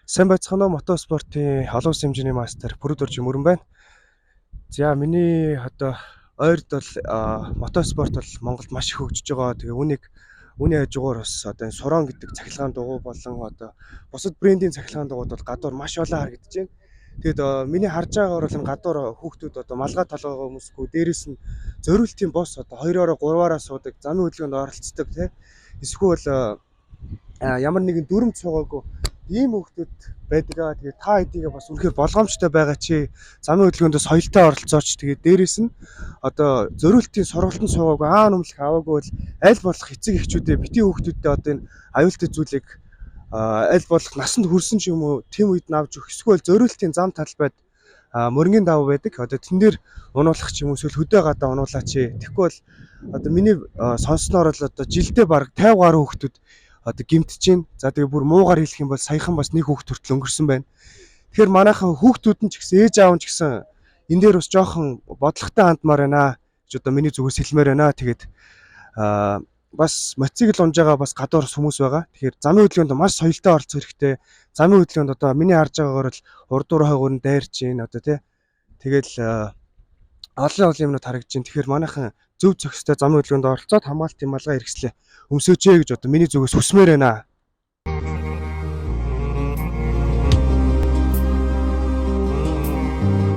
Сайн байцгаана уу мотоспортын олон улсын хэмжээний мастер Бүрүд Орж мөрөн байна. За миний одоо ойрд бол мотоспорт бол Монголд маш их хөгжиж байгаа. Тэгээ үүний хажуугаар бас одоо энэ Сурон гэдэг цахилгаан дугуй болон одоо бусад брендийн цахилгаан дугуйд бол гадуур маш олон харагдаж байна. Тэгэд миний харж байгаагаар бол энэ гадуур хүүхдүүд одоо малгай толгоогоо өмсөхгүй дээрэс нь зориултын бос одоо 2-3-аараа суудаг, замын хөдөлгөөнд оролцдог тий. Эсвэл ямар нэгэн дүрмд суугаагүй ийм хүүхдүүд байдаг. Тэгээд та хэдийгээ бас үнэхээр болгоомжтой байгаа чи замын хөдөлгөөндөө соёлтой оролцооч. Тэгээд дээрэс нь одоо зориултын сургалтанд суугаагүй өмнөх аваагүй бол аль болох эцэг эхчүүдээ битгий хүүхдүүдтэй одоо энэ аюултай зүйлийг аль болох насанд хүрсэн ч юм уу тийм үед навж өгөх. Эсвэл зориултын зам талбайд мөрөнгийн даваа байдаг. Одоо тэн дээр унуулах ч юм уу эсвэл хөдөө гадаа унуулаач. Тэгэхгүй бол одоо миний сонссноор л одоо жилдээ бараг 50 гаруй хүүхдүүд одоо гимтэж байна. За тэгээ бүр муугаар хэлэх юм бол саяхан бас нэг хүүхд хүртэл өнгөрсөн байна. Тэгэхээр манайхан хүүхдүүд нь ч гэсэн ээж аав нь ч гэсэн энэ дээр бас жоохон бодлоготой хандмаар байна гэж одоо миний зүгээс хэлмээр байна. Тэгээд бас мотоцикл унж байгаа бас гадуур хүмүүс байгаа. Тэгэхээр замын хөдөлгөөнд маш соёлтой оролцох хэрэгтэй. Замын хөдөлгөөнд одоо миний харж байгаагаар л урдуур хойгоор нь дайрч байна одоо тий. Тэгэл олон юмнууд харагдаж байна. Тэгэхээр манайхан зөв зохистой замын хөдөлгөөнд оролцоод хамгаалтын малгай хэрэгслээ өмсөөч гэж одоо миний зүгээс хүсмээр байна.